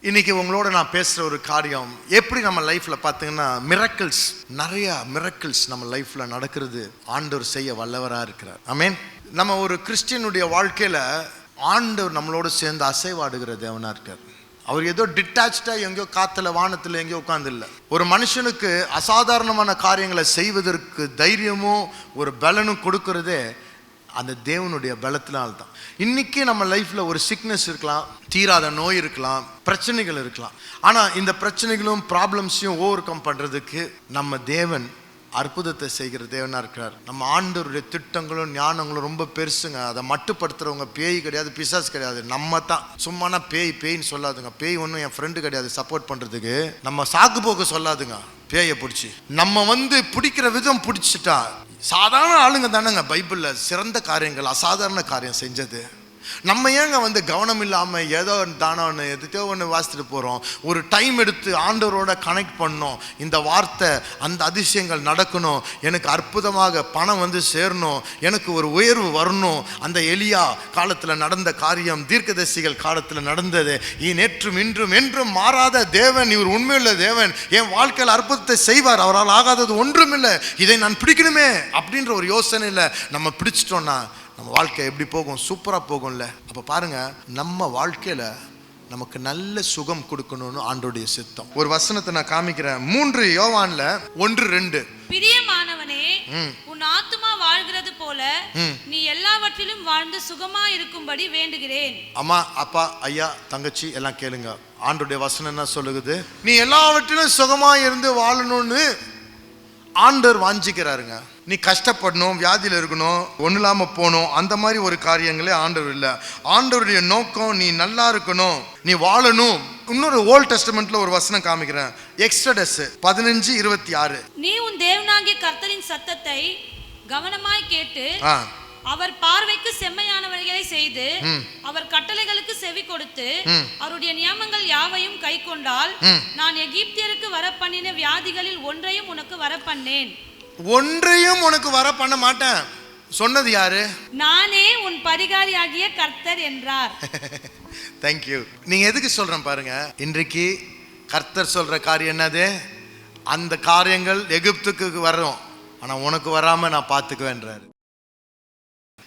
இன்னைக்கு உங்களோட நான் பேசுகிற ஒரு காரியம் எப்படி நம்ம லைஃப்பில் பார்த்தீங்கன்னா நிறைய மிரக்கிள்ஸ் நம்ம லைஃப்பில் நடக்கிறது ஆண்டவர் செய்ய வல்லவராக இருக்கிறார். ஆமென். நம்ம ஒரு கிறிஸ்டியனுடைய வாழ்க்கையில் ஆண்டவர் நம்மளோட சேர்ந்து அசைவாடுகிற தேவனாக இருக்கார். அவர் ஏதோ டிட்டாச்சாக எங்கேயோ காற்றுல வானத்தில் எங்கேயோ உட்காந்து இல்லை. ஒரு மனுஷனுக்கு அசாதாரணமான காரியங்களை செய்வதற்கு தைரியமும் ஒரு பலனும் கொடுக்கறதே அந்த தேவனுடைய பலத்தினால்தான். இன்னைக்கு நம்ம லைஃப்ல ஒரு சிக்னஸ் இருக்கலாம், தீராத நோய் இருக்கலாம், பிரச்சனைகள் இருக்கலாம். ஆனா இந்த பிரச்சனைகளும் ப்ராப்ளம்ஸையும் ஓவர் கம் பண்றதுக்கு நம்ம தேவன் அற்புதத்தை செய்கிற தேவனா இருக்கிறார். நம்ம ஆண்டவருடைய திட்டங்களும் ஞானங்களும் ரொம்ப பெருசுங்க. அதை மட்டுப்படுத்துறவங்க பேய் கிடையாது, பிசாசு கிடையாது, நம்ம தான். சும்மானா பேய்ன்னு சொல்லாதுங்க. பேய் ஒன்றும் என் ஃப்ரெண்டு கிடையாது சப்போர்ட் பண்றதுக்கு. நம்ம சாக்கு போக்கு சொல்லாதுங்க. பேயை பிடிச்சி நம்ம பிடிக்கிற விதம் பிடிச்சிட்டா சாதாரண ஆளுங்க தானேங்க பைபிளில் சிறந்த காரியங்கள் அசாதாரண காரியம் செஞ்சது. நம்ம ஏங்க கவனம் இல்லாமல் ஏதோ தானோன்னு எதுக்கோ ஒன்று வாசித்துட்டு போகிறோம். ஒரு டைம் எடுத்து ஆண்டவரோட கனெக்ட் பண்ணோம். இந்த வார்த்தை அந்த அதிசயங்கள் நடக்கணும், எனக்கு அற்புதமாக பணம் சேரணும், எனக்கு ஒரு உயர்வு வரணும். அந்த எலியா காலத்தில் நடந்த காரியம் தீர்க்கதரிசிகள் காலத்தில் நடந்தது. நேற்றும் இன்றும் என்றும் மாறாத தேவன், இவர் உண்மையுள்ள தேவன், என் வாழ்க்கையில் அற்புதத்தை செய்வார், அவரால் ஆகாதது ஒன்றுமில்லை, இதை நான் பிடிக்கணுமே அப்படின்ற ஒரு யோசனையில் நம்ம பிடிச்சிட்டோன்னா நம்ம வாழ்க்கை எப்படி போகும்? சூப்பராக போகும்ல. அப்போ பாருங்க, நம்ம வாழ்க்கையில் நமக்கு நல்ல சுகம் கொடுக்கணும்னு ஆண்டோடைய சித்தம். ஒரு வசனத்தை நான் காமிக்கிறேன். 3 யோவான்ல 1-2. பிரியமானவனே, உன் ஆத்துமா வாழ்கிறது போல நீ எல்லாவற்றிலும் வாழ்ந்து சுகமா இருக்கும்படி வேண்டுகிறேன். அம்மா, அப்பா, ஐயா, தங்கச்சி எல்லாம் கேளுங்க. ஆண்டோடைய வசனம் என்ன சொல்லுது? நீ எல்லாவற்றிலும் சுகமா இருந்து வாழணும்னு ஆண்டவர் வாஞ்சிக்கிறாருங்க. நீ கஷ்டப்படணும், வியாதியில் இருக்கணும், ஒன்றும் இல்லாமல் போகணும், அந்த மாதிரி ஒரு காரியங்களே ஆண்டவர் இல்லை. ஆண்டவருடைய நோக்கம் நீ நல்லா இருக்கணும், நீ வாழணும். இன்னொரு ஓல்ட் டெஸ்டமெண்ட்ல ஒரு வசனம் காமிக்கிறேன். எக்ஸோடஸ் 15:26. நீ உன் தேவனாகிய கர்த்தரின் சத்தத்தை கவனமாய் கேட்டு அவர் பார்வைக்கு செம்மையானவர்களை செய்து அவர் கட்டளைகளுக்கு செவி கொடுத்து அவருடைய நியமங்கள் யாவையும் கை கொண்டால் நான் எகிப்தியருக்கு வர பண்ணின வியாதிகளில் ஒன்றையும் உனக்கு வர பண்ணேன். ஒன்றையும் உனக்கு வர பண்ண மாட்டேன் சொன்னது யாரு? நானே உன் பரிகாரியாகிய கர்த்தர் என்றார். தேங்க்யூ. நீங்க எதுக்கு சொல்றேன் பாருங்க. இன்றைக்கு கர்த்தர் சொல்ற காரியம் என்னது? அந்த காரியங்கள் எகிப்துக்கு வரும், ஆனா உனக்கு வராம நான் பார்த்துக்குவேன்றாரு.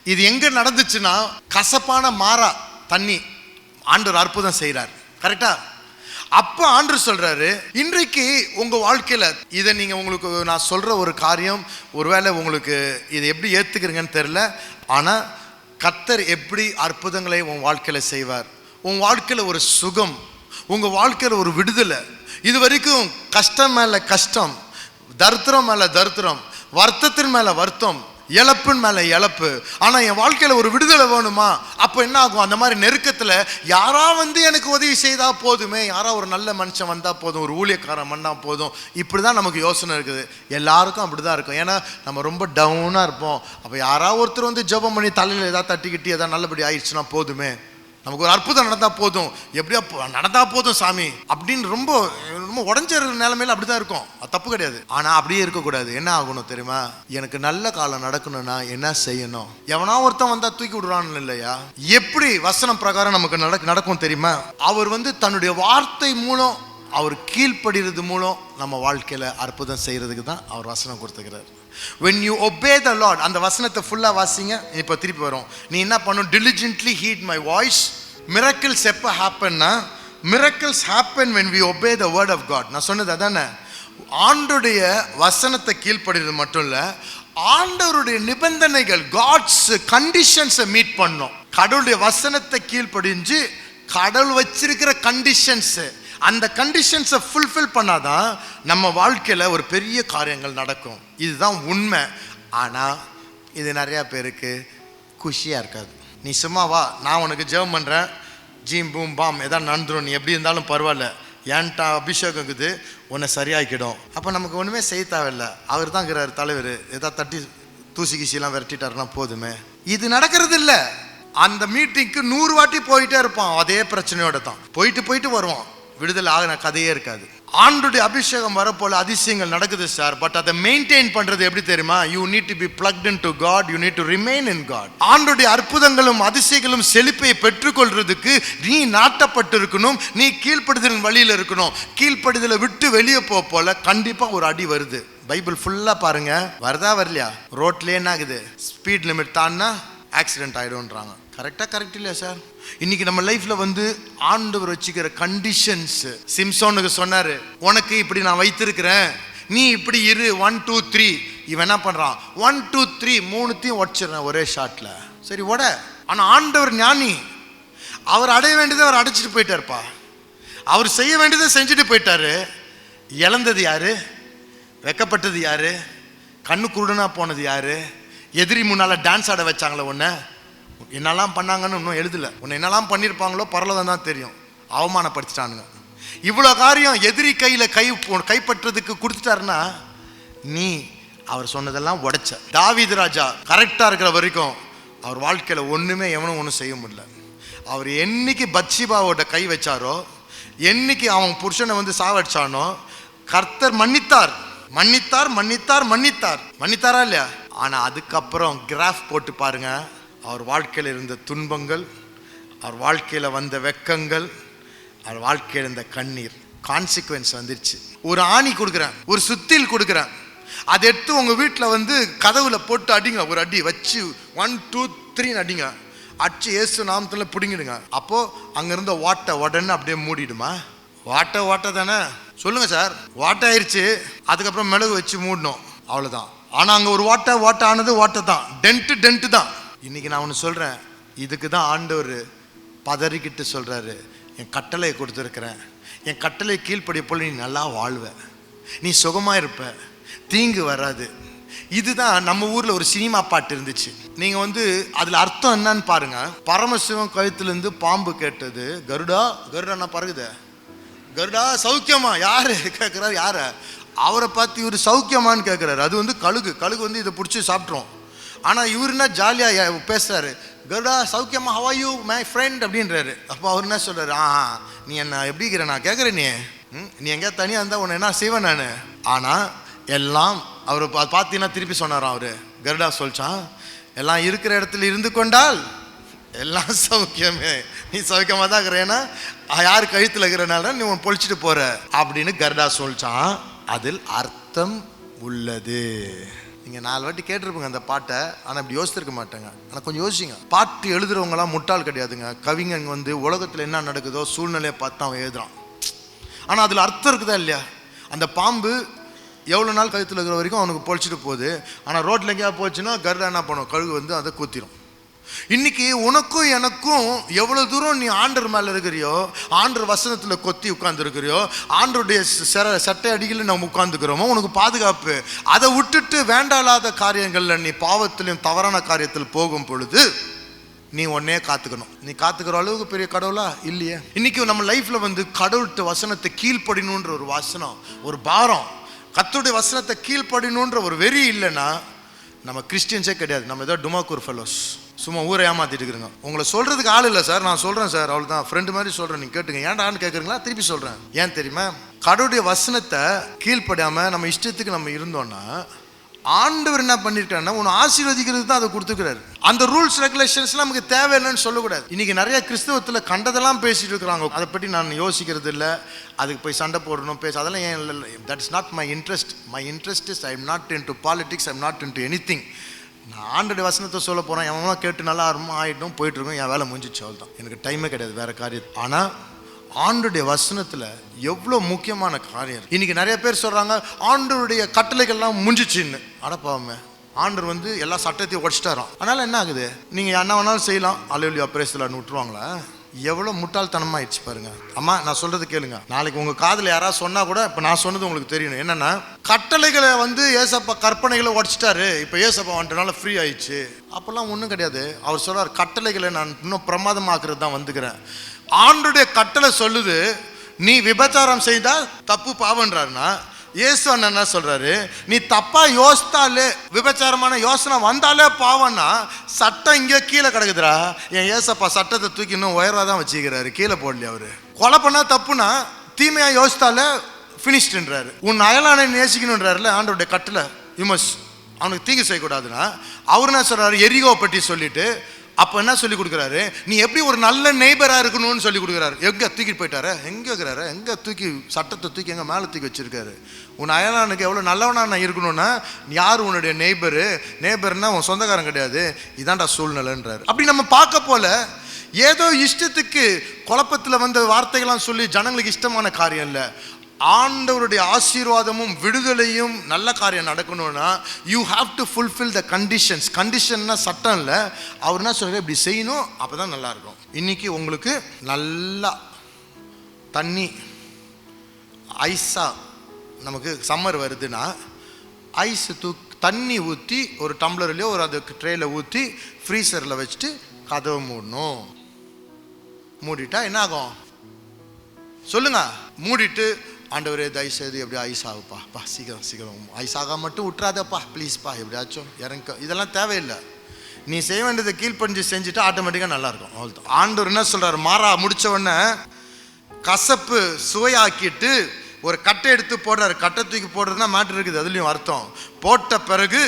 இது எங்க நடந்துச்சுன்னா, கசப்பான மாறா தண்ணி ஆண்டவர் அற்புதம் செய்யறார். கரெக்டா? அப்ப ஆண்டவர் சொல்றாரு, இன்றைக்கு உங்க வாழ்க்கையில இதை நீங்க, உங்களுக்கு நான் சொல்ற ஒரு காரியம் ஒருவேளை உங்களுக்கு இதை எப்படி ஏத்துக்கிறீங்கன்னு தெரியல, ஆனா கர்த்தர் எப்படி அற்புதங்களை உன் வாழ்க்கையில செய்வார். உன் வாழ்க்கையில ஒரு சுகம், உங்க வாழ்க்கையில ஒரு விடுதலை. இது வரைக்கும் கஷ்டம் மேல கஷ்டம், தரித்திரம் மேல தரித்திரம், வருத்தத்தின் மேல வருத்தம், இழப்பின் மேல இழப்பு. ஆனா என் வாழ்க்கையில ஒரு விடுதலை வேணுமா? அப்ப என்ன ஆகும்? அந்த மாதிரி நெருக்கத்துல யாரா எனக்கு உதவி செய்தா போதுமே, யாரா ஒரு நல்ல மனுஷன் வந்தா போதும், ஒரு ஊழியக்காரன் வந்தா போதும், இப்படிதான் நமக்கு யோசனை இருக்குது. எல்லாருக்கும் அப்படிதான் இருக்கும். ஏன்னா நம்ம ரொம்ப டவுனா இருப்போம். அப்ப யாரா ஒருத்தர் ஜெபம் பண்ணி தலையில ஏதாவது தட்டிக்கிட்டு ஏதாவது நல்லபடி ஆயிடுச்சுன்னா போதுமே, நமக்கு ஒரு அற்புதம் நடந்தா போதும், எப்படியா நடந்தா போதும் சாமி அப்படின்னு ரொம்ப ரொம்ப உடஞ்ச நிலைமையில அப்படிதான் இருக்கும். அது தப்பு கிடையாது. ஆனா அப்படியே இருக்கக்கூடாது. என்ன ஆகணும் தெரியுமா? எனக்கு நல்ல காலம் நடக்கணும்னா என்ன செய்யணும்? எவனா ஒருத்தன் வந்தா தூக்கி விடுறான்னு இல்லையா? எப்படி வசனம் பிரகாரம் நமக்கு நடக்கும் தெரியுமா? அவர் தன்னுடைய வார்த்தை மூலம், அவர் கீழ்ப்படுகிறது மூலம் நம்ம வாழ்க்கையில அற்புதம் செய்யறதுக்கு தான் அவர் வசனம் கொடுத்துக்கிறார். When you obey the Lord, அந்த வசனத்தை ஃபுல்லா வாசிங்க. இப்போ திருப்பி வரும். நீ என்ன பண்ணும்? Diligently heed my voice. Miracles எப்போ ஹேப்பன்னா, miracles happen when we obey the word of God. நான் சொன்னது அதானே. ஆண்டவருடைய வசனத்தை கீழ்ப்படுறது மட்டும் இல்ல, ஆண்டவருடைய நிபந்தனைகள், காட்ஸ் கண்டிஷன்ஸை மீட் பண்ணோம். கடவுளுடைய வசனத்தை கீழ்ப்படிஞ்சு கடவுள் வச்சிருக்கிற கண்டிஷன்ஸ், அந்த கண்டிஷன்ஸை ஃபுல்ஃபில் பண்ணாதான் நம்ம வாழ்க்கையில் ஒரு பெரிய காரியங்கள் நடக்கும். இதுதான் உண்மை. ஆனால் இது நிறையா பேருக்கு குஷியாக இருக்காது. நீ சும்மா வா, நான் உனக்கு ஜெபம் பண்ணுறேன், ஜீம் பூம் பாம் எதாவது நடந்துடும், நீ எப்படி இருந்தாலும் பரவாயில்ல, ஏன்ட்டா அபிஷேகம் இருக்குது, உன்னை சரியாக்கிடும். அப்போ நமக்கு ஒன்றுமே செய்ய தேவையில்லை, அவர் தான் இருக்கிறார் தலைவர், எதாவது தட்டி தூசி கீசியெல்லாம் விரட்டிட்டாருன்னா போதுமே. இது நடக்கிறது இல்லை. அந்த மீட்டிங்க்கு 100 வாட்டி போயிட்டே இருப்பான், அதே பிரச்சனையோட தான் போயிட்டு வருவான். விடுதலை ஆகின கதையே இருக்காது. ஆண்டுடைய அபிஷேகம் வரப்போல அதிசயங்கள் நடக்குது சார். பட் அதை மெயின்டைன் பண்றது எப்படி தெரியுமா? You need to be plugged into God, you need to remain in God. ஆண்டுடைய அற்புதங்களும் அதிசயங்களும் செழிப்பை பெற்றுக்கொள்றதுக்கு நீ நாட்டப்பட்டு இருக்கணும், நீ கீழ்ப்படுதலின் வழியில இருக்கணும். கீழ்ப்படுதலை விட்டு வெளியே போல கண்டிப்பா ஒரு அடி வருது. பைபிள் ஃபுல்லா பாருங்க, வருதா வரலையா? ரோட்லயே என்ன ஆகுது? ஸ்பீட் லிமிட் தான்னா ஆக்சிடென்ட் ஆயிடும்ன்றாங்க. கரெக்ட் இல்லையா சார்? இன்னைக்கு நம்ம லைஃப்ல வந்து ஆண்டவர் வச்சுக்கிற கண்டிஷன்ஸ். சிம்சோனுக்கு சொன்னாரு, உனக்கு இப்படி நான் வைத்திருக்கிறேன், நீ இப்படி இரு, 1 2 3. இவன் என்ன பண்றான்? 1 2 3 மூணுத்தையும் உடச்சிடுறேன் ஒரே ஷாட்ல. சரி உட. ஆனா ஆண்டவர் ஞானி, அவர் அடைய வேண்டியதை அவர் அடைச்சிட்டு போயிட்டாருப்பா. அவர் செய்ய வேண்டியதை செஞ்சுட்டு போயிட்டாரு. இழந்தது யாரு? வெக்கப்பட்டது யாரு? கண்ணு குருடனா போனது யாரு? எதிரி முன்னால டான்ஸ் ஆட வச்சாங்களே உன்னை, என்னெல்லாம் பண்ணாங்கன்னு இன்னும் எழுதல. உன்னை என்னெல்லாம் பண்ணியிருப்பாங்களோ பரலோகம் தான் தெரியும். அவமானப்படுத்திட்டானுங்க. இவ்வளோ காரியம் எதிரி கையில் கைப்பற்றதுக்கு கொடுத்துட்டாருன்னா நீ அவர் சொன்னதெல்லாம் உடைச்ச. தாவீது ராஜா கரெக்டாக இருக்கிற வரைக்கும் அவர் வாழ்க்கையில் ஒன்றுமே எவனும் ஒன்றும் செய்ய முடியல. அவர் என்னைக்கு பத்ஷிபாவோட கை வச்சாரோ, என்னைக்கு அவன் புருஷனை வந்து சாவடிச்சானோ, கர்த்தர் மன்னித்தார் மன்னித்தார் மன்னித்தார் மன்னித்தார் மன்னித்தாரா இல்லையா? ஆனால் அதுக்கப்புறம் கிராஃப் போட்டு பாருங்க, அவர் வாழ்க்கையில் இருந்த துன்பங்கள், அவர் வாழ்க்கையில் வந்த வெக்கங்கள், அவர் வாழ்க்கையில் இருந்த கண்ணீர், கான்சிக்வன்ஸ் வந்துருச்சு. ஒரு ஆணி கொடுக்குறேன், ஒரு சுத்தியில் கொடுக்குறேன், அதை எடுத்து உங்கள் வீட்டில் வந்து கதவுல போட்டு அடிங்க. ஒரு அடி வச்சு 1 2 3 அடிங்க. அடிச்சு இயேசு நாமத்தில் பிடிங்கிடுங்க. அப்போது அங்கே இருந்த வாட்டை உடனே அப்படியே மூடிடுமா? வாட்டை தானே சொல்லுங்க சார். வாட்டை ஆயிடுச்சு, அதுக்கப்புறம் மிளகு வச்சு மூடணும், அவ்வளோதான். ஆனால் அங்கே ஒரு வாட்டை ஆனது வாட்டை தான், டென்ட்டு தான். இன்னைக்கு நான் ஒன்று சொல்கிறேன், இதுக்கு தான் ஆண்டவர் பதறிக்கிட்டு சொல்கிறாரு, என் கட்டளை கொடுத்துருக்கிறேன், என் கட்டளை கீழ்ப்படிய போல் நீ நல்லா வாழ்வ, நீ சுகமாக இருப்ப, தீங்கு வராது. இதுதான் நம்ம ஊரில் ஒரு சினிமா பாட்டு இருந்துச்சு. நீங்கள் வந்து அதில் அர்த்தம் என்னன்னு பாருங்க. பரமசிவம் கழுத்துலேருந்து பாம்பு கேட்டது, கருடா நான் பறகுத, கருடா சௌக்கியமா? யாரு கேட்குறாரு? யார? அவரை பார்த்து இவர் சௌக்கியமானு கேட்குறாரு. அது வந்து கழுகு வந்து இதை பிடிச்சி சாப்பிட்றோம். ஆனால் இவர் என்ன ஜாலியாக பேசுகிறாரு, கருடா சௌக்கியமா, how are you my friend அப்படின்றாரு. அப்போ அவர் என்ன சொல்கிறாரு, நீ என்ன எப்படி இருக்கிற நான் கேட்குறேன், நீ எங்கேயா தனியாக இருந்தால் உன்னை என்ன செய்வேன் நான். ஆனால் எல்லாம் அவர் பார்த்தீங்கன்னா திருப்பி சொன்னாராம். அவர் கருடா சொல்லிச்சான், எல்லாம் இருக்கிற இடத்துல இருந்து கொண்டால் எல்லாம் சௌக்கியமே, நீ சௌக்கியமாக தான் இருக்கிறேன்னா யார் கழுத்தில் இருக்கிறனால நீ உன் பொழிச்சிட்டு போகிற அப்படின்னு கருடா சொல்லிச்சான். அதில் அர்த்தம் உள்ளது. நீங்கள் 4 வாட்டி கேட்டிருப்பீங்க அந்த பாட்டை, ஆனால் இப்படி யோசிச்சிருக்க மாட்டாங்க. ஆனால் கொஞ்சம் யோசிங்க. பாட்டு எழுதுறவங்களாம் முட்டாள் கிடையாதுங்க. கவிஞன் வந்து உலகத்தில் என்ன நடக்குதோ சூழ்நிலையை பார்த்து அவன் எழுதுறான். ஆனால் அதில் அர்த்தம் இருக்குதா இல்லையா? அந்த பாம்பு எவ்வளோ நாள் கழுத்தில் இருக்கிற வரைக்கும் அவனுக்கு பொழிச்சிட்டு போகுது. ஆனால் ரோட்டில் எங்கேயா போச்சுன்னா கருடா என்ன பண்ணும், கழுகு வந்து அதை குத்திரும். இன்னைக்கு உனக்கும் எனக்கும் எவ்வளோ தூரம் நீ ஆண்டவர் மேலே இருக்கிறியோ, ஆண்டவர் வசனத்தில் கொத்தி உட்கார்ந்துருக்கிறியோ, ஆண்டருடைய சட்டை அடிகளில் நம்ம உட்கார்ந்துக்கிறோமோ, உனக்கு பாதுகாப்பு. அதை விட்டுட்டு வேண்டாலாத காரியங்களில் நீ பாவத்திலையும் தவறான காரியத்தில் போகும் பொழுது நீ உடனே காத்துக்கணும். நீ காத்துக்கிற அளவுக்கு பெரிய கடவுளா இல்லையே. இன்னைக்கு நம்ம லைஃப்ல வந்து கடவுள்கிட்ட வசனத்தை கீழ்ப்படினுன்ற ஒரு வசனம், ஒரு பாரம், கர்த்தருடைய வசனத்தை கீழ்ப்படினுன்ற ஒரு வெறி இல்லைன்னா நம்ம கிறிஸ்டியன்ஸே கிடையாது. நம்ம ஏதோ டுமாக்கூர் ஃபெலோஸ், சும்மா ஊரை ஏமாத்திட்டு இருக்கிறோங்க. உங்களை சொல்றதுக்கு ஆள் இல்லை சார், நான் சொல்றேன் சார், அவள் தான் ஃப்ரெண்டு மாதிரி சொல்றேன், நீங்க கேட்டுங்க. ஏன்டான்னு கேட்குறீங்களா? திருப்பி சொல்றேன். ஏன் தெரியுமா? கடவுளுடைய வசனத்தை கீழ்ப்படியாம நம்ம இஷ்டத்துக்கு நம்ம இருந்தோம்னா ஆண்டவர் என்ன பண்ணிருக்காருன்னா உன்னை ஆசீர்வதிக்கிறது தான் அதை கொடுத்துக்கிறாரு. அந்த ரூல்ஸ் ரெகுலேஷன்ஸ்லாம் நமக்கு தேவையில்லைன்னு சொல்லக்கூடாது. இன்னைக்கு நிறைய கிறிஸ்தவத்தில் கண்டதெல்லாம் பேசிட்டு இருக்கிறாங்க. அதை பற்றி நான் யோசிக்கிறது இல்லை, அதுக்கு போய் சண்டை போடணும் பேச, அதெல்லாம் ஏன் இல்லை. That is not my interest. My interest is I am not into politics, I am not into anything. நான் ஆண்டோடைய வசனத்தை சொல்ல போகிறேன், எவன் கேட்டு நல்லா ஆகிட்டும் போயிட்டு இருக்கோம், என் வேலை முடிஞ்சிச்சு, அவள் தான். எனக்கு டைமே கிடையாது வேற காரியம். ஆனால் ஆண்டருடைய வசனத்தில் எவ்வளோ முக்கியமான காரியம். இன்னைக்கு நிறைய பேர் சொல்கிறாங்க ஆண்டருடைய கட்டளைகள்லாம் முடிஞ்சிச்சின்னு. அடப்பாவமே, ஆண்டர் வந்து எல்லா சட்டத்தையும் உடச்சிட்டாராம். அதனால் என்ன ஆகுது, நீங்கள் என்ன வேணாலும் செய்யலாம், அல்லேலூயா பிரேஸ்லான்னு விட்டுருவாங்களா? எவ்வளோ முட்டாள்தனமாயிடுச்சு பாருங்க. அம்மா நான் சொல்றது கேளுங்க. நாளைக்கு உங்க காதில் யாராவது சொன்னா கூட இப்போ நான் சொன்னது உங்களுக்கு தெரியணும். என்னன்னா, கட்டளைகளை வந்து ஏசப்பா கற்பனைகளை உடச்சிட்டாரு, இப்போ ஏசப்பா வந்துட்டனால ஃப்ரீ ஆயிடுச்சு. அப்பெல்லாம் ஒன்றும் கிடையாது. அவர் சொல்றார், கட்டளைகளை நான் இன்னும் பிரமாதமாக்குறது தான் வந்துக்கிறேன். ஆண்டருடைய கட்டளை சொல்லுது, நீ விபச்சாரம் செய்தா தப்பு பாவன்றாருன்னா, இயேசு என்ன சொல்றாரு, நீ தப்பா யோசித்தாலே, விபச்சாரமான யோசனை வந்தாலே பாவம்னா சட்டம் இங்கே கீழே கிடக்குதுரா. என் ஏசப்பா சட்டத்தை தூக்கி இன்னும் உயராக தான் வச்சுக்கிறாரு, கீழே போடலையா. அவரு கொலை பண்ணா தப்புனா, தீமையா யோசித்தாலே ஃபினிஷ்டுன்றாரு. உன் அயலானை நேசிக்கணுன்றாருல ஆண்டவருடைய கட்டளை. யூ மஸ்ட், அவனுக்கு தீங்கு செய்யக்கூடாதுன்னா அவர் என்ன சொல்றாரு, எரிகோ பற்றி சொல்லிட்டு அப்போ என்ன சொல்லி கொடுக்குறாரு, நீ எப்படி ஒரு நல்ல நெய்பராக இருக்கணும்னு சொல்லி கொடுக்குறாரு. எங்கே தூக்கிட்டு போயிட்டாரு, எங்கே இருக்கிறாரு, எங்கே தூக்கி சட்டத்தை தூக்கி எங்கே மேலே தூக்கி வச்சிருக்காரு. உன் அயலானுக்கு எவ்வளோ நல்லவனா நான் இருக்கணும்னா யார் உன்னுடைய நெய்பர்னா உன் சொந்தக்காரன் கிடையாது, இதான்டா சூழ்நிலைன்றாரு. அப்படி நம்ம பார்க்க போல ஏதோ இஷ்டத்துக்கு குழப்பத்தில் வந்த வார்த்தைகள்லாம் சொல்லி ஜனங்களுக்கு இஷ்டமான காரியம் இல்லை. ஆண்டவருடைய ஆசீர்வாதமும் விடுதலையும் நல்ல காரியம் நடக்கணும்னா you have to fulfil the conditions. கண்டிஷன்னா சட்டம் இல்லை, அவர் என்ன சொல்கிறார், இப்படி செய்யணும், அப்போ தான் நல்லாயிருக்கும். இன்றைக்கி உங்களுக்கு நல்லா தண்ணி ஐஸாக, நமக்கு சம்மர் வருதுன்னா ஐஸ் தண்ணி ஊற்றி ஒரு டம்ளர்லையோ ஒரு அதுக்கு ட்ரேயில் ஊற்றி ஃப்ரீசரில் வச்சுட்டு கதவை மூடணும். மூடிட்டா என்ன ஆகும் சொல்லுங்க? மூடிட்டு ஆண்டவரே தயவுசெய்து எப்படி ஐஸ் ஆகுப்பா, சீக்கிரம் ஐஸ் ஆக மட்டும் விட்டுறாதப்பா ப்ளீஸ்ப்பா, எப்படியாச்சும் இறங்க. இதெல்லாம் தேவையில்லை. நீ செய்ய வேண்டியதை கீழ்ப்படிஞ்சு செஞ்சுட்டு ஆட்டோமேட்டிக்காக நல்லாயிருக்கும். அவ்வளோதான். ஆண்டவர் என்ன சொல்கிறார், மாறா முடித்த உடனே கசப்பு சுவையாக்கிட்டு ஒரு கட்டை எடுத்து போடுறாரு. கட்டை தூக்கி போடுறதுனா மேட்ரு இருக்குது, அதுலேயும் அர்த்தம். போட்ட பிறகு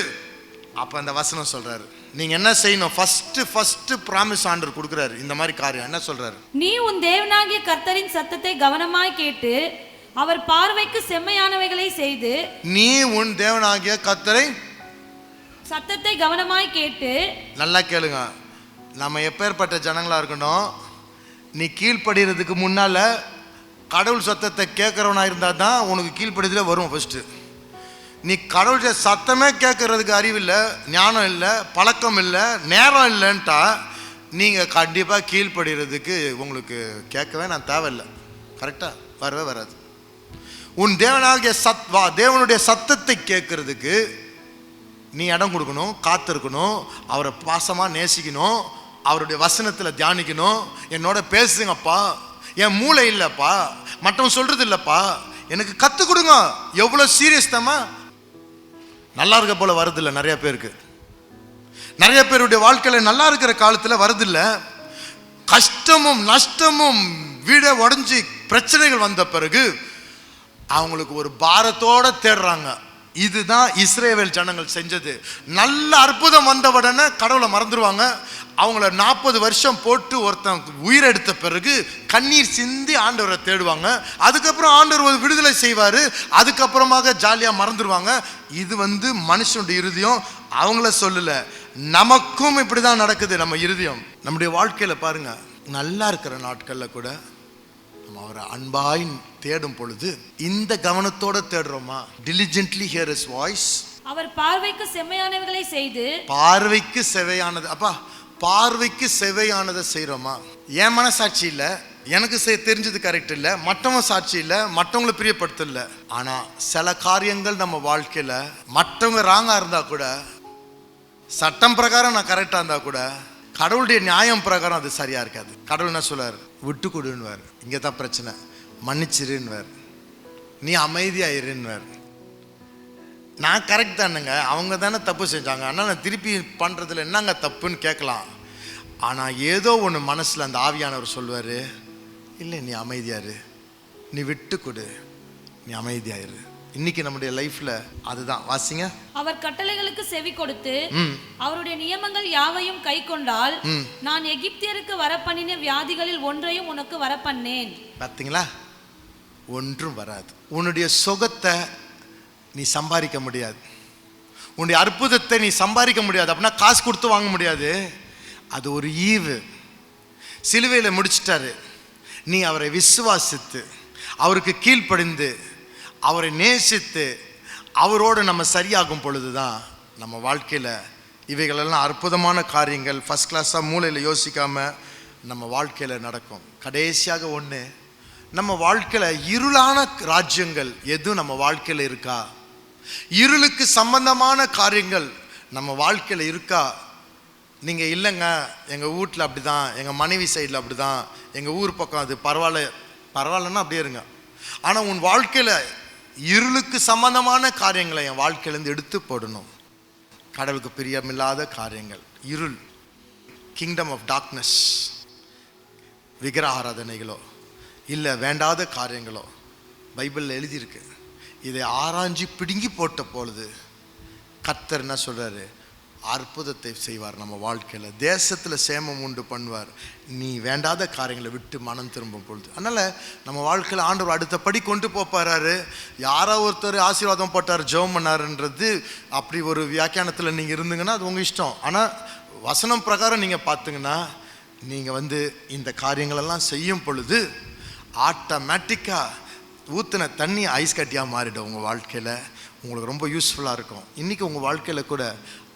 அப்போ அந்த வசனம் சொல்கிறாரு, நீங்கள் என்ன செய்யணும், ஃபர்ஸ்ட் ப்ராமிஸ் ஆண்டவர் கொடுக்குறாரு. இந்த மாதிரி காரியம் என்ன சொல்கிறாரு, நீ உன் தேவனாகிய கர்த்தரின் சத்தத்தை கவனமாய் கேட்டு அவர் பார்வைக்கு செம்மையானவைகளை செய்து. நீ உன் தேவனாகிய கர்த்தரை சத்தத்தை கவனமாய் கேட்டு. நல்லா கேளுங்க, நம்ம எப்பேற்பட்ட ஜனங்களா இருக்கணும், நீ கீழ்ப்படுகிறதுக்கு முன்னால கடவுள் சத்தத்தை கேட்கறவனா இருந்தா தான் உனக்கு கீழ்ப்படுதலே வரும். ஃபர்ஸ்ட் நீ கடவுளுடைய சத்தமே கேட்கறதுக்கு அறிவில்லை, ஞானம் இல்லை, பழக்கம் இல்லை, நேரம் இல்லைன்ட்டா நீங்கள் கண்டிப்பாக கீழ்ப்படுகிறதுக்கு உங்களுக்கு கேட்கவே நான் தேவையில்லை. கரெக்டாக வரவே வராது. உன் தேவனாகிய தேவனுடைய சத்தத்தை கேட்கறதுக்கு நீ இடம் கொடுக்கணும், காத்திருக்கணும், அவரை பாசமாக நேசிக்கணும், அவருடைய வசனத்தில் தியானிக்கணும். என்னோட பேசுங்கப்பா, என் மூளை இல்லைப்பா, மற்றவங்க சொல்கிறது இல்லைப்பா, எனக்கு கற்றுக் கொடுங்க. எவ்வளோ சீரியஸ் தாமா. நல்லா இருக்க போல வருதில்லை நிறைய பேருக்கு. நிறைய பேருடைய வாழ்க்கையில் நல்லா இருக்கிற காலத்தில் வருதில்லை. கஷ்டமும் நஷ்டமும் வீடை உடஞ்சி பிரச்சனைகள் வந்த பிறகு அவங்களுக்கு ஒரு பாரத்தோட தேடுறாங்க. இதுதான் இஸ்ரேல் ஜனங்கள் செஞ்சது. நல்ல அற்புதம் வந்த உடனே கடவுளை மறந்துடுவாங்க. அவங்கள 40 வருஷம் போட்டு ஒருத்தன் உயிரெடுத்த பிறகு கண்ணீர் சிந்தி ஆண்டவரை தேடுவாங்க. அதுக்கப்புறம் ஆண்டவர் ஒரு விடுதலை செய்வார். அதுக்கப்புறமாக ஜாலியாக மறந்துடுவாங்க. இது மனுஷனுடைய இருதயம். அவங்கள சொல்லலை, நமக்கும் இப்படி தான் நடக்குது. நம்ம இருதயம் நம்முடைய வாழ்க்கையில் பாருங்க, நல்லா இருக்கிற நாட்களில் கூட நம்ம அவரை அன்பாய் தேடும் பொழுது இந்த கவனத்தோட தேடுறோமா? diligently hear his voice. அவர் பார்வைக்கு செம்மையானவைகளை செய்து. பார்வைக்கு செவையானது, அப்பா பார்வைக்கு செவையானதை செய்கிறோமா? என் மனசாட்சி இல்லை, எனக்கு தெரிஞ்சது கரெக்ட் இல்லை, மற்றவங்க சாட்சி இல்லை, மற்றவங்களை பிரியப்படுத்தல. ஆனால் சில காரியங்கள் நம்ம வாழ்க்கையில் மற்றவங்க ராங்காக இருந்தால் கூட, சட்டம் பிரகாரம் நான் கரெக்டாக இருந்தால் கூட, கடவுளுடைய நியாயம் பிரகாரம் அது சரியாக இருக்காது. கடவுள் என்ன சொல்வார், விட்டு கொடுன்னுவார். இங்கே தான் பிரச்சனை, மன்னிச்சிருன்னுவார், நீ அமைதியாயிருன்னுவார். நான் கரெக்ட் தானுங்க, அவங்க தானே தப்பு செஞ்சாங்க, ஆனால் நான் திருப்பி பண்ணுறதுல என்னங்க தப்புன்னு கேட்கலாம். ஆனால் ஏதோ ஒன்று மனசில் அந்த ஆவியானவர் சொல்வார், இல்லை நீ அமைதியாரு, நீ விட்டு கொடு, நீ அமைதியாயிரு. இன்னைக்கு நம்முடைய லைஃப்ல அதுதான். வாசிங்க. அவர் கட்டளைகளுக்கு செவி கொடுத்து அவருடைய நியமங்கள் யாவையும் கை கொண்டால் நான் எகிப்தியருக்கு வரப்பண்ணின வியாதிகளில் ஒன்றையும் உனக்கு வரப்பண்ணேன். பார்த்தீங்களா? ஒன்றும் வராது. உன்னுடைய சுகத்தை நீ சம்பாதிக்க முடியாது, உன்னுடைய அற்புதத்தை நீ சம்பாதிக்க முடியாது. அப்படின்னா காசு கொடுத்து வாங்க முடியாது. அது ஒரு ஈவு. சிலுவையில் முடிச்சிட்டாரு. நீ அவரை விசுவாசித்து, அவருக்கு கீழ்ப்படிந்து, அவரை நேசித்து, அவரோடு நம்ம சரியாகும் பொழுது தான் நம்ம வாழ்க்கையில் இவைகளெல்லாம் அற்புதமான காரியங்கள் ஃபஸ்ட் கிளாஸாக மூளையில் யோசிக்காமல் நம்ம வாழ்க்கையில் நடக்கும். கடைசியாக ஒன்று, நம்ம வாழ்க்கையில் இருளான ராஜ்யங்கள் எதுவும் நம்ம வாழ்க்கையில் இருக்கா? இருளுக்கு சம்பந்தமான காரியங்கள் நம்ம வாழ்க்கையில் இருக்கா? நீங்கள் இல்லைங்க, எங்கள் வீட்டில் அப்படி தான், எங்கள் மனைவி சைடில் அப்படி தான், எங்கள் ஊர் பக்கம் அது பரவாயில்லன்னா அப்படியே இருங்க. ஆனால் உன் வாழ்க்கையில் இருளுக்கு சம்பந்தமான காரியங்களை என் வாழ்க்கையிலேருந்து எடுத்து போடணும். கடவுளுக்கு பிரியமில்லாத காரியங்கள், இருள், கிங்டம் ஆஃப் டார்க்னஸ், விக்கிரக ஆராதனைகளோ இல்லை வேண்டாத காரியங்களோ பைபிளில் எழுதியிருக்கு. இதை ஆராய்ச்சி பிடுங்கி போட்ட பொழுது கர்த்தர் என்ன சொல்றாரு? அற்புதத்தை செய்வார் நம்ம வாழ்க்கையில். தேசத்தில் சேமம் உண்டு பண்ணுவார், நீ வேண்டாத காரியங்களை விட்டு மனம் திரும்பும் பொழுது. அதனால் நம்ம வாழ்க்கையில் ஆண்டவர் அடுத்த படி கொண்டு போறாரு. யாரோ ஒருத்தர் ஆசீர்வாதம் போட்டார், ஜெபம் பண்ணாருன்றது அப்படி ஒரு வியாக்கியானத்தில் நீங்கள் இருந்தீங்கன்னா அது உங்கள் இஷ்டம். ஆனால் வசனம் பிரகாரம் நீங்கள் பார்த்தீங்கன்னா நீங்கள் இந்த காரியங்களெல்லாம் செய்யும் பொழுது ஆட்டோமேட்டிக்காக ஊற்றின தண்ணி ஐஸ் கட்டியாக மாறிடும் உங்கள் வாழ்க்கையில். உங்களுக்கு ரொம்ப யூஸ்ஃபுல்லாக இருக்கும். இன்றைக்கி உங்கள் வாழ்க்கையில் கூட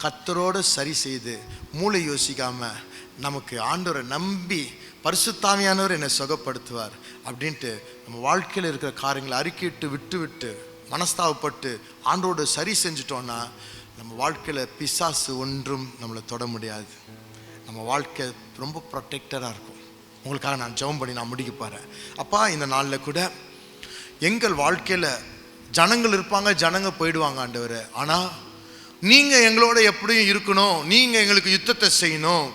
கர்த்தரோடு சரி செய்து மூளை யோசிக்காமல் நமக்கு ஆண்டவரை நம்பி பரிசுத்தாவியானவர் என்னை சுகப்படுத்துவார் அப்படின்ட்டு நம்ம வாழ்க்கையில் இருக்கிற காரியங்களை அறிக்கையிட்டு விட்டு மனஸ்தாபப்பட்டு ஆண்டோடு சரி செஞ்சிட்டோன்னா நம்ம வாழ்க்கையில் பிசாசு ஒன்றும் நம்மளை தொட முடியாது. நம்ம வாழ்க்கை ரொம்ப ப்ரொடெக்டடாக இருக்கும். உங்களுக்காக நான் ஜெபம் பண்ணி நான் முடிக்க போகிறேன். அப்பா, இந்த நாளில் கூட எங்கள் வாழ்க்கையில் ஜனங்கள் இருப்பாங்க, ஜனங்க போயிடுவாங்க ஆண்டவரே. ஆனால் நீங்கள் எங்களோட எப்படியும் இருக்கணும், நீங்கள் எங்களுக்கு யுத்தத்தை செய்யணும்.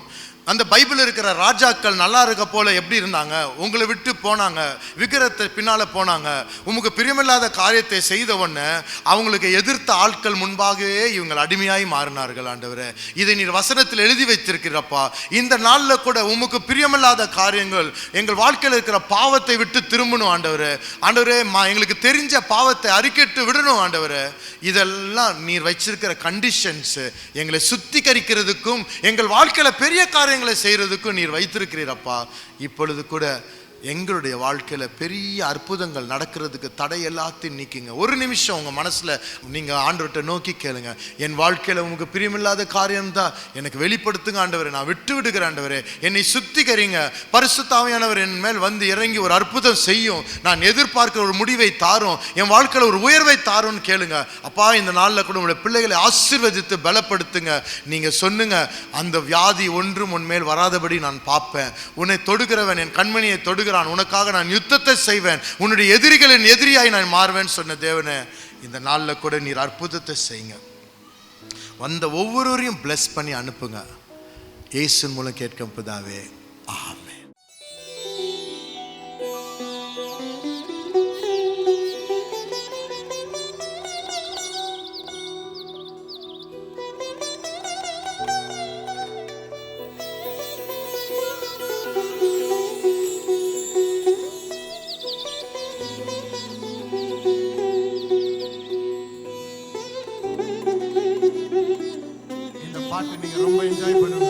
அந்த பைபிள் இருக்கிற ராஜாக்கள் நல்லா இருக்க போல எப்படி இருந்தாங்க? உங்களை விட்டு போனாங்க, விக்கிரத்தை பின்னால் போனாங்க, உமக்கு பிரியமில்லாத காரியத்தை செய்த உடனே அவங்களுக்கு எதிர்த்த ஆட்கள் முன்பாகவே இவங்க அடிமையாய் மாறினார்கள் ஆண்டவரே. இதை நீர் வசனத்தில் எழுதி வைத்திருக்கிறப்பா. இந்த நாளில் கூட உமக்கு பிரியமில்லாத காரியங்கள் எங்கள் வாழ்க்கையில் இருக்கிற பாவத்தை விட்டு திரும்பணும் ஆண்டவரே. ஆண்டவரே, எங்களுக்கு தெரிஞ்ச பாவத்தை அறிக்கைட்டு விடணும் ஆண்டவரே. இதெல்லாம் நீர் வச்சிருக்கிற கண்டிஷன்ஸ் எங்களை சுத்திகரிக்கிறதுக்கும் எங்கள் வாழ்க்கையில் பெரிய காரியங்களை செய்யறதுக்கும் நீர் வைத்திருக்கிறீரப்பா. இப்பொழுது கூட எங்களுடைய வாழ்க்கையில் பெரிய அற்புதங்கள் நடக்கிறதுக்கு தடை எல்லாத்தையும் நீக்கிங்க. ஒரு நிமிஷம் உங்கள் மனசில் நீங்கள் ஆண்டவர்கிட்ட நோக்கி கேளுங்க. என் வாழ்க்கையில் உங்களுக்கு பிரியமில்லாத காரியம்தான் எனக்கு வெளிப்படுத்துங்க ஆண்டவரே, நான் விட்டு விடுகிறேன் ஆண்டவரே, என்னை சுத்திகரிங்க. பரிசுத்த ஆவியானவர் என் மேல் இறங்கி ஒரு அற்புதம் செய்யும், நான் எதிர்பார்க்கிற ஒரு முடிவை தாரும், என் வாழ்க்கையில் ஒரு உயர்வை தாரும்னு கேளுங்க. அப்பா, இந்த நாளில் கூட உங்களுடைய பிள்ளைகளை ஆசீர்வதித்து பலப்படுத்துங்க. நீங்கள் சொன்னுங்க, அந்த வியாதி ஒன்றும் உன்மேல் வராதபடி நான் பார்ப்பேன். உன்னை தொடுகிறவன் என் கண்மணியை தொடுகிறவன், உனக்காக நான் யுத்தத்தை செய்வேன், உன்னுடைய எதிரிகளின் எதிரியாய் நான் மாறுவேன் சொன்ன தேவனே, இந்த நாளில் கூட நீர் அற்புதத்தை செய்யுங்க. வந்த ஒவ்வொருவரையும் பிளஸ் பண்ணி அனுப்புங்க. இயேசுவின் மூலம் கேட்கும் பிதாவே, ஆமென். பாட்டு நீங்க ரொம்ப என்ஜாய் பண்ணுங்க.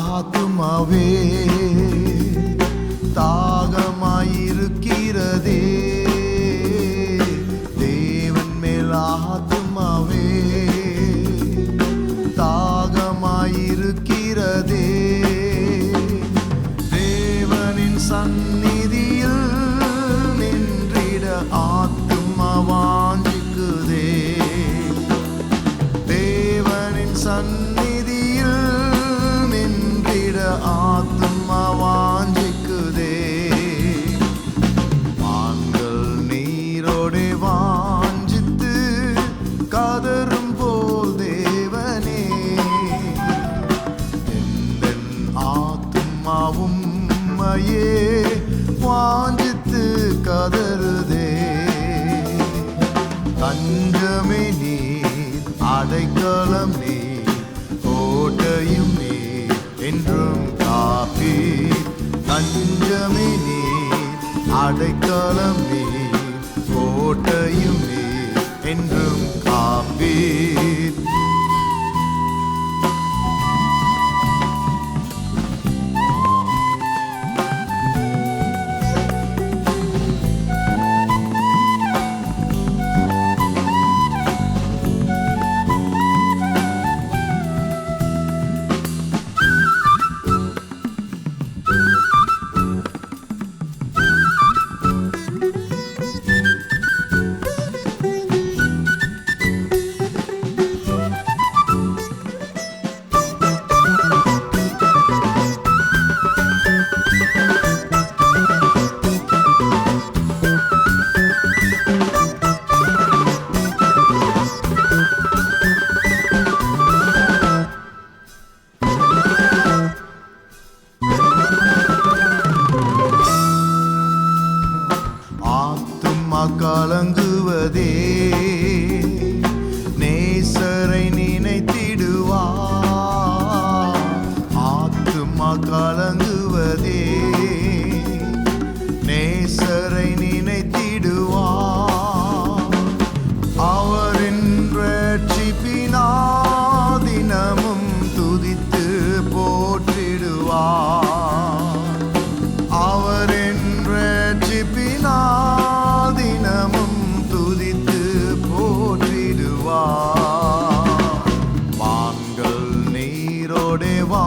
ஆத்துமாவே தாகமாயிருக்கிறதே, தேவன் மேல் ஆத்துமாவே தாகமாயிருக்கிறதே, தேவனின் சந்நிதியில் நின்றிட ஆத்துமா வாஞ்சிக்குதே, தேவனின் சந்நிதியில் ஆத்துமா வாஞ்சிக்குதே, மான்கள் உம்மையே வாஞ்சித்து கதறுதே. தஞ்சமே நீர், அடைக்கலம் நீர், கோட்டையும் நீர், என்றும் காப்பீர். தஞ்சமே நீர், அடைக்கலம் நீர், கோட்டையும் நீர், என்றும் காப்பீர். கலங்குவதே நேசரை நினைத்திடுவார். ஆத்துமா கலங்குவதே நேசரை நினைத்திடுவார். அவரின் ரட்சிப்பினால் தினமும் துதித்து போற்றிடுவார். அவரின் ரட்சிப்பினால் தினமும் துதித்து போற்றிடுவார். வான்கள் நீரோடே வா